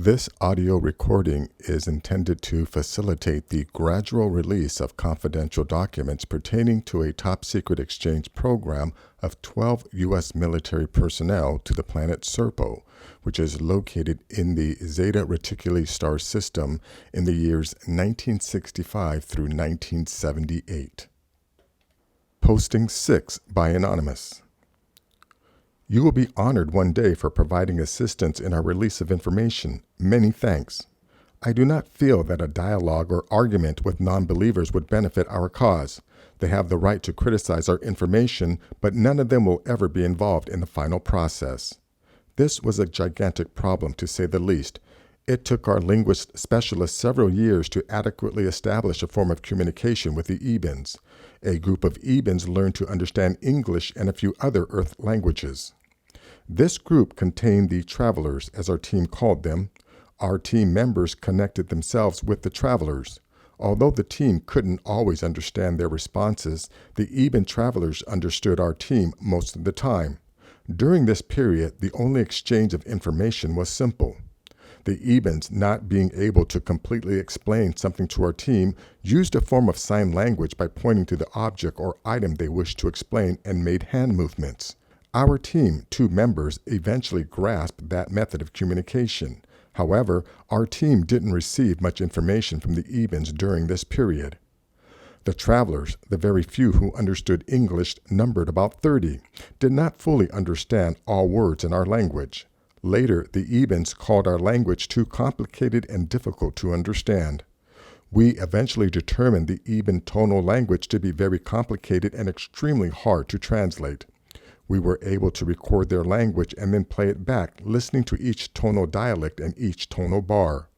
This audio recording is intended to facilitate the gradual release of confidential documents pertaining to a top-secret exchange program of 12 U.S. military personnel to the planet Serpo, which is located in the Zeta Reticuli star system in the years 1965 through 1978. Posting 6 by Anonymous. You will be honored one day for providing assistance in our release of information. Many thanks. I do not feel that a dialogue or argument with non-believers would benefit our cause. They have the right to criticize our information, but none of them will ever be involved in the final process. This was a gigantic problem, to say the least. It took our linguist specialists several years to adequately establish a form of communication with the Ebens. A group of Ebens learned to understand English and a few other Earth languages. This group contained the travelers, as our team called them. Our team members connected themselves with the travelers. Although the team couldn't always understand their responses, the Eben travelers understood our team most of the time. During this period, the only exchange of information was simple. The Ebens, not being able to completely explain something to our team, used a form of sign language by pointing to the object or item they wished to explain and made hand movements. Our team, 2 members, eventually grasped that method of communication. However, our team didn't receive much information from the Ebens during this period. The travelers, the very few who understood English, numbered about 30, did not fully understand all words in our language. Later, the Ebens called our language too complicated and difficult to understand. We eventually determined the Eben tonal language to be very complicated and extremely hard to translate. We were able to record their language and then play it back, listening to each tonal dialect and each tonal bar.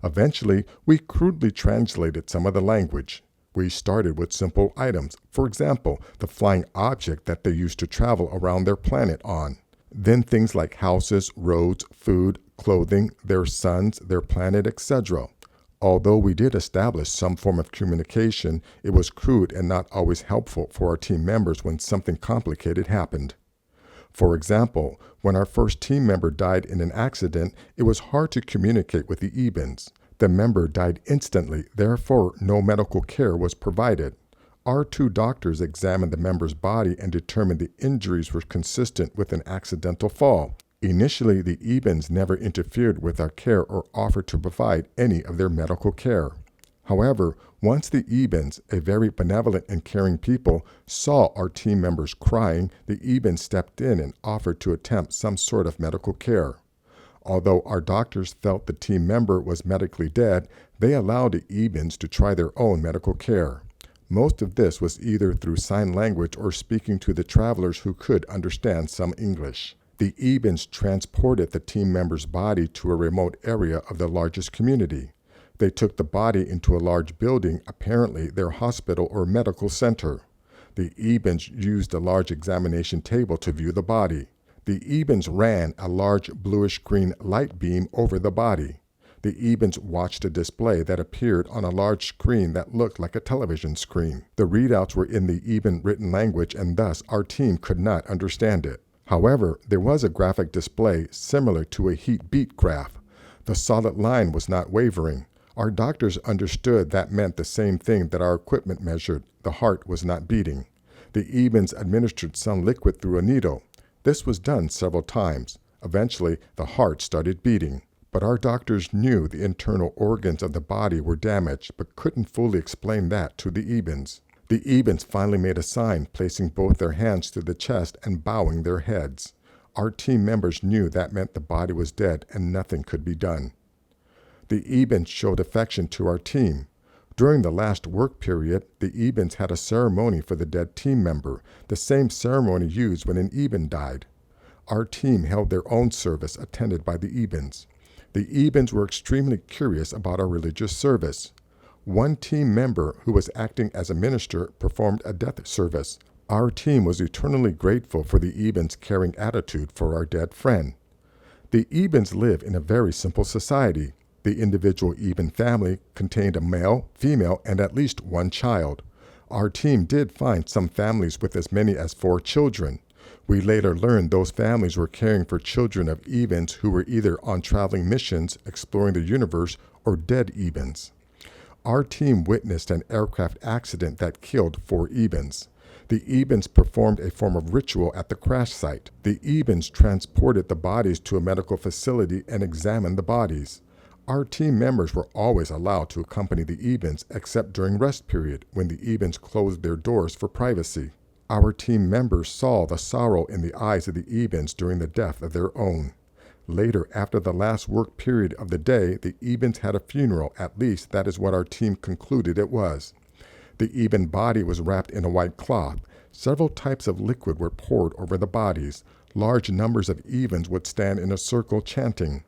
Eventually, we crudely translated some of the language. We started with simple items, for example, the flying object that they used to travel around their planet on. Then things like houses, roads, food, clothing, their suns, their planet, etc. Although we did establish some form of communication, it was crude and not always helpful for our team members when something complicated happened. For example, when our first team member died in an accident, it was hard to communicate with the Ebens. The member died instantly, therefore no medical care was provided. Our 2 doctors examined the member's body and determined the injuries were consistent with an accidental fall. Initially, the Ebens never interfered with our care or offered to provide any of their medical care. However, once the Ebens, a very benevolent and caring people, saw our team members crying, the Ebens stepped in and offered to attempt some sort of medical care. Although our doctors felt the team member was medically dead, they allowed the Ebens to try their own medical care. Most of this was either through sign language or speaking to the travelers who could understand some English. The Ebens transported the team member's body to a remote area of the largest community. They took the body into a large building, apparently their hospital or medical center. The Ebens used a large examination table to view the body. The Ebens ran a large bluish-green light beam over the body. The Ebens watched a display that appeared on a large screen that looked like a television screen. The readouts were in the Eben written language, and thus our team could not understand it. However, there was a graphic display similar to a heat beat graph. The solid line was not wavering. Our doctors understood that meant the same thing that our equipment measured. The heart was not beating. The Ebens administered some liquid through a needle. This was done several times. Eventually, the heart started beating. But our doctors knew the internal organs of the body were damaged, but couldn't fully explain that to the Ebens. The Ebens finally made a sign, placing both their hands to the chest and bowing their heads. Our team members knew that meant the body was dead and nothing could be done. The Ebens showed affection to our team. During the last work period, the Ebens had a ceremony for the dead team member, the same ceremony used when an Eben died. Our team held their own service attended by the Ebens. The Ebens were extremely curious about our religious service. One team member, who was acting as a minister, performed a death service. Our team was eternally grateful for the Ebens' caring attitude for our dead friend. The Ebens live in a very simple society. The individual Eben family contained a male, female, and at least 1 child. Our team did find some families with as many as 4 children. We later learned those families were caring for children of Ebens who were either on traveling missions exploring the universe or dead Ebens. Our team witnessed an aircraft accident that killed 4 Ebens. The Ebens performed a form of ritual at the crash site. The Ebens transported the bodies to a medical facility and examined the bodies. Our team members were always allowed to accompany the Ebens except during rest period when the Ebens closed their doors for privacy. Our team members saw the sorrow in the eyes of the Ebens during the death of their own. Later, after the last work period of the day, the Ebens had a funeral. At least that is what our team concluded it was. The Eben body was wrapped in a white cloth. Several types of liquid were poured over the bodies. Large numbers of Ebens would stand in a circle chanting.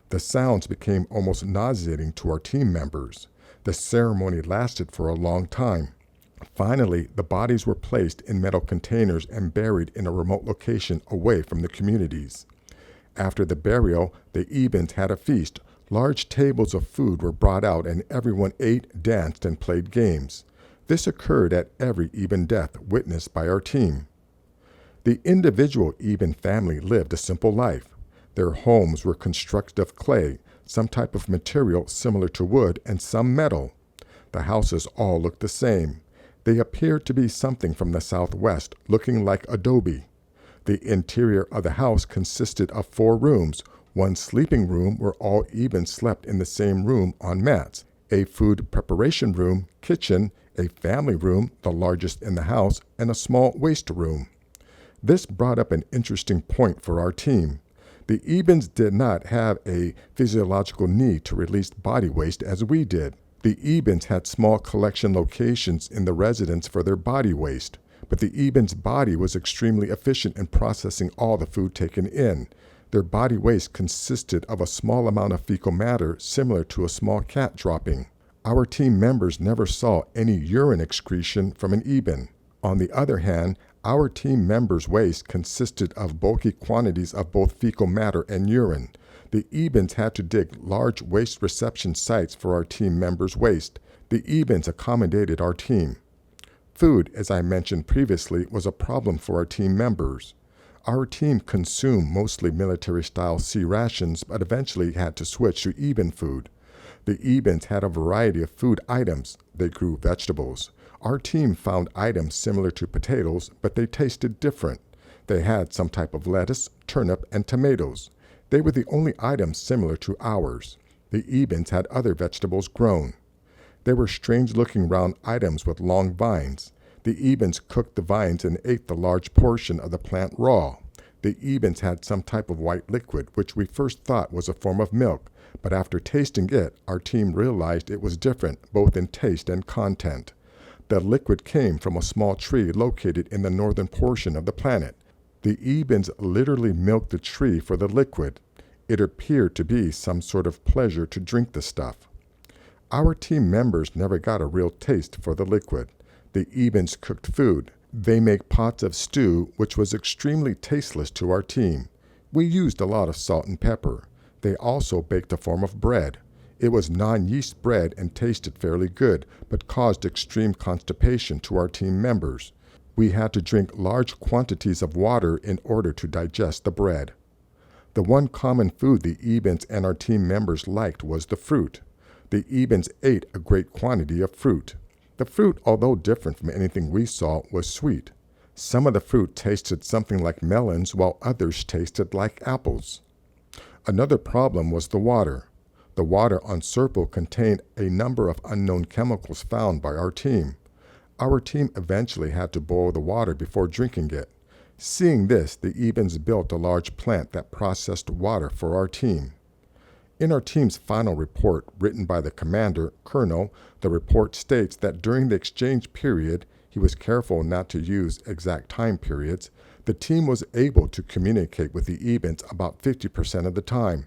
The sounds became almost nauseating to our team members. The ceremony lasted for a long time. Finally, the bodies were placed in metal containers and buried in a remote location away from the communities. After the burial, the Ebens had a feast. Large tables of food were brought out and everyone ate, danced, and played games. This occurred at every Eben death witnessed by our team. The individual Eben family lived a simple life. Their homes were constructed of clay, some type of material similar to wood, and some metal. The houses all looked the same. They appeared to be something from the southwest, looking like adobe. The interior of the house consisted of 4 rooms, one sleeping room where all Ebens slept in the same room on mats, a food preparation room, kitchen, a family room, the largest in the house, and a small waste room. This brought up an interesting point for our team. The Ebens did not have a physiological need to release body waste as we did. The Ebens had small collection locations in the residence for their body waste, but the Ebens' body was extremely efficient in processing all the food taken in. Their body waste consisted of a small amount of fecal matter similar to a small cat dropping. Our team members never saw any urine excretion from an Eben. On the other hand, our team members' waste consisted of bulky quantities of both fecal matter and urine. The Ebens had to dig large waste reception sites for our team members' waste. The Ebens accommodated our team. Food, as I mentioned previously, was a problem for our team members. Our team consumed mostly military-style C rations, but eventually had to switch to Eben food. The Ebens had a variety of food items. They grew vegetables. Our team found items similar to potatoes, but they tasted different. They had some type of lettuce, turnip, and tomatoes. They were the only items similar to ours. The Ebens had other vegetables grown. They were strange-looking round items with long vines. The Ebens cooked the vines and ate the large portion of the plant raw. The Ebens had some type of white liquid, which we first thought was a form of milk, but after tasting it, our team realized it was different, both in taste and content. The liquid came from a small tree located in the northern portion of the planet. The Ebens literally milked the tree for the liquid. It appeared to be some sort of pleasure to drink the stuff. Our team members never got a real taste for the liquid. The Ebens cooked food. They make pots of stew, which was extremely tasteless to our team. We used a lot of salt and pepper. They also baked a form of bread. It was non-yeast bread and tasted fairly good, but caused extreme constipation to our team members. We had to drink large quantities of water in order to digest the bread. The one common food the Ebens and our team members liked was the fruit. The Ebens ate a great quantity of fruit. The fruit, although different from anything we saw, was sweet. Some of the fruit tasted something like melons, while others tasted like apples. Another problem was the water. The water on Serpo contained a number of unknown chemicals found by our team. Our team eventually had to boil the water before drinking it. Seeing this, the Ebens built a large plant that processed water for our team. In our team's final report, written by the commander, Colonel, the report states that during the exchange period, he was careful not to use exact time periods, the team was able to communicate with the Ebens about 50% of the time.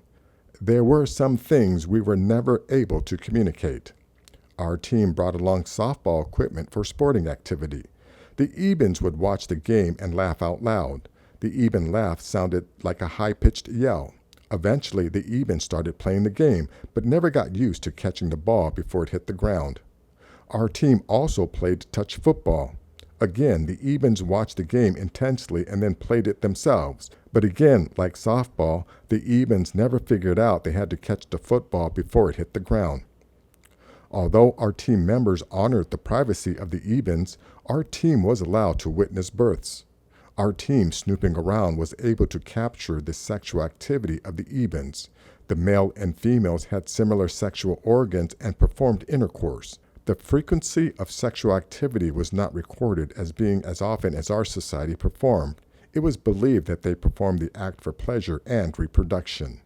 There were some things we were never able to communicate. Our team brought along softball equipment for sporting activity. The Ebens would watch the game and laugh out loud. The Eben laugh sounded like a high-pitched yell. Eventually, the Ebens started playing the game, but never got used to catching the ball before it hit the ground. Our team also played touch football. Again, the Ebens watched the game intensely and then played it themselves. But again, like softball, the Ebens never figured out they had to catch the football before it hit the ground. Although our team members honored the privacy of the Ebens, our team was allowed to witness births. Our team snooping around was able to capture the sexual activity of the Ebens. The male and females had similar sexual organs and performed intercourse. The frequency of sexual activity was not recorded as being as often as our society performed. It was believed that they performed the act for pleasure and reproduction.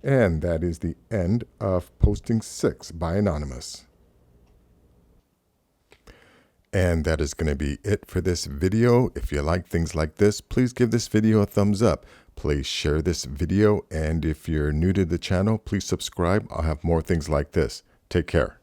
And that is the end of posting 6 by Anonymous. And that is going to be it for this video. If you like things like this, please give this video a thumbs up. Please share this video. And if you're new to the channel, please subscribe. I'll have more things like this. Take care.